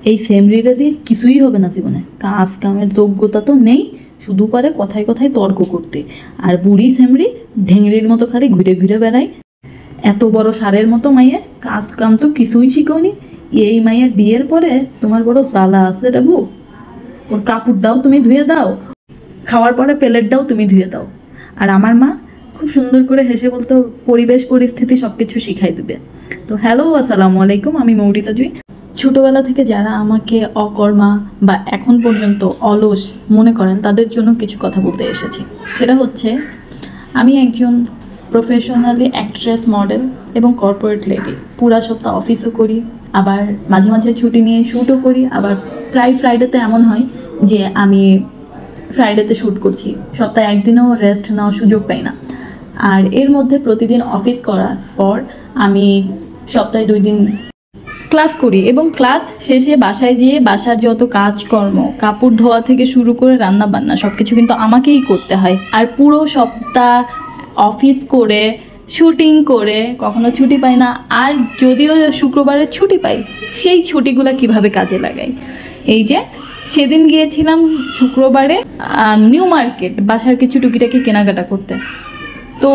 এই সেমরিটা দিয়ে কিছুই হবে না জীবনে, কাজ কামের যোগ্যতা তো নেই, শুধু পারে কথায় কথায় তর্ক করতে। আর বুড়ি সেমরি ঢেংরির মতো খালি ঘুরে ঘুরে বেড়ায়। এত বড় সারের মতো মাইয়ে, কাজ কাম তো কিছুই শিখোনি। এই মাইয়ের বিয়ের পরে তোমার বড় জ্বালা আছে রে বউ। ওর কাপড়টাও তুমি ধুয়ে দাও, খাওয়ার পরে প্লেটটাও তুমি ধুয়ে দাও। আর আমার মা খুব সুন্দর করে হেসে বলতো পরিবেশ পরিস্থিতি সব কিছু শিখাই দেবে। তো হ্যালো, আসসালামু আলাইকুম, আমি মৌরিতা জুই। ছোটোবেলা থেকে যারা আমাকে অকর্মা বা এখন পর্যন্ত অলস মনে করেন তাদের জন্য কিছু কথা বলতে এসেছি। সেটা হচ্ছে, আমি একজন প্রফেশনালি অ্যাক্ট্রেস, মডেল এবং কর্পোরেট লেডি। পুরা সপ্তাহ অফিসও করি, আবার মাঝে মাঝে ছুটি নিয়ে শ্যুটও করি। আবার প্রায় ফ্রাইডেতে এমন হয় যে আমি ফ্রাইডেতে শ্যুট করছি, সপ্তাহে একদিনও রেস্ট নেওয়ার সুযোগ পাই না। আর এর মধ্যে প্রতিদিন অফিস করার পর আমি সপ্তাহে 2 দিন ক্লাস করি, এবং ক্লাস শেষে বাসায় গিয়ে বাসার যত কাজকর্ম, কাপড় ধোয়া থেকে শুরু করে রান্না বান্না সব কিছু কিন্তু আমাকেই করতে হয়। আর পুরো সপ্তাহ অফিস করে, শুটিং করে কখনো ছুটি পাই না। আর যদিও শুক্রবারে ছুটি পাই, সেই ছুটিগুলো কিভাবে কাজে লাগাই। এই যে সেদিন গিয়েছিলাম শুক্রবারে নিউ মার্কেট বাসার কিছু টুকিটাকি কেনাকাটা করতে। তো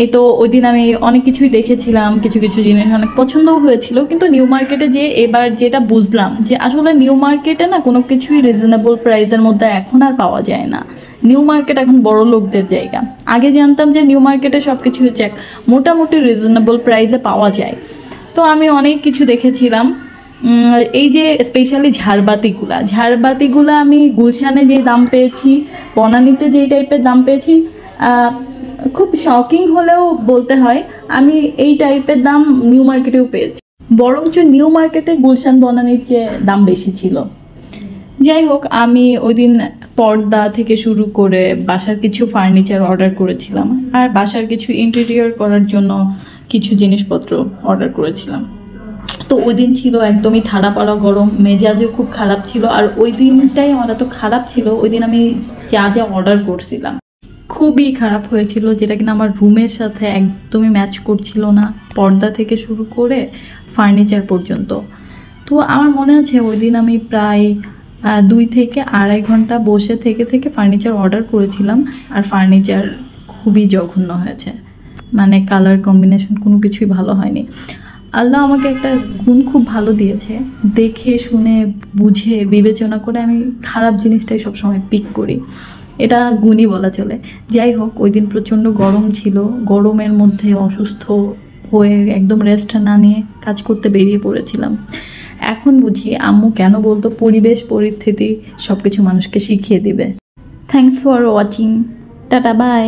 এই তো ওই দিন আমি অনেক কিছুই দেখেছিলাম, কিছু কিছু জিনিস অনেক পছন্দও হয়েছিল। কিন্তু নিউ মার্কেটে যে এবার যেটা বুঝলাম যে আসলে নিউ মার্কেটে না কোনো কিছুই রিজনেবল প্রাইসের মধ্যে এখন আর পাওয়া যায় না। নিউ মার্কেট এখন বড় লোকদের জায়গা। আগে জানতাম যে নিউ মার্কেটে সব কিছু হচ্ছে মোটামুটি রিজনেবল প্রাইসে পাওয়া যায়। তো আমি অনেক কিছু দেখেছিলাম। এই যে স্পেশালি ঝাড়বাতিগুলা আমি গুলশানে যেই দাম পেয়েছি, বনানীতে যেই টাইপের দাম পেয়েছি, খুব শকিং হলেও বলতে হয় আমি এই টাইপের দাম নিউ মার্কেটেও পেয়েছি। বরঞ্চ নিউ মার্কেটে গুলশান বনানীর চেয়ে দাম বেশি ছিল। যাই হোক, আমি ওই দিন পর্দা থেকে শুরু করে বাসার কিছু ফার্নিচার অর্ডার করেছিলাম, আর বাসার কিছু ইন্টেরিয়র করার জন্য কিছু জিনিসপত্র অর্ডার করেছিলাম। তো ওই দিন ছিল একদমই ঠাড়া পাড়া গরম, মেজাজও খুব খারাপ ছিল। আর ওই দিনটাই আমার এত খারাপ ছিল, ওই দিন আমি যা যা অর্ডার করছিলাম খুবই খারাপ হয়েছিল, যেটা কিনা আমার রুমের সাথে একদমই ম্যাচ করছিল না, পর্দা থেকে শুরু করে ফার্নিচার পর্যন্ত। তো আমার মনে আছে ওই দিন আমি প্রায় 2 থেকে 2.5 ঘন্টা বসে থেকে ফার্নিচার অর্ডার করেছিলাম। আর ফার্নিচার খুবই জঘন্য হয়েছে, মানে কালার কম্বিনেশন কোনো কিছুই ভালো হয়নি। আল্লাহ আমাকে একটা গুণ খুব ভালো দিয়েছে, দেখে শুনে বুঝে বিবেচনা করে আমি খারাপ জিনিসটাই সবসময় পিক করি, এটা গুণই বলা চলে। যাই হোক, ওই দিন প্রচণ্ড গরম ছিল, গরমের মধ্যে অসুস্থ হয়ে একদম রেস্ট না নিয়ে কাজ করতে বেরিয়ে পড়েছিলাম। এখন বুঝি আম্মু কেন বলতো পরিবেশ পরিস্থিতি সব কিছু মানুষকে শিখিয়ে দিবে। Thanks for watching, tata bye.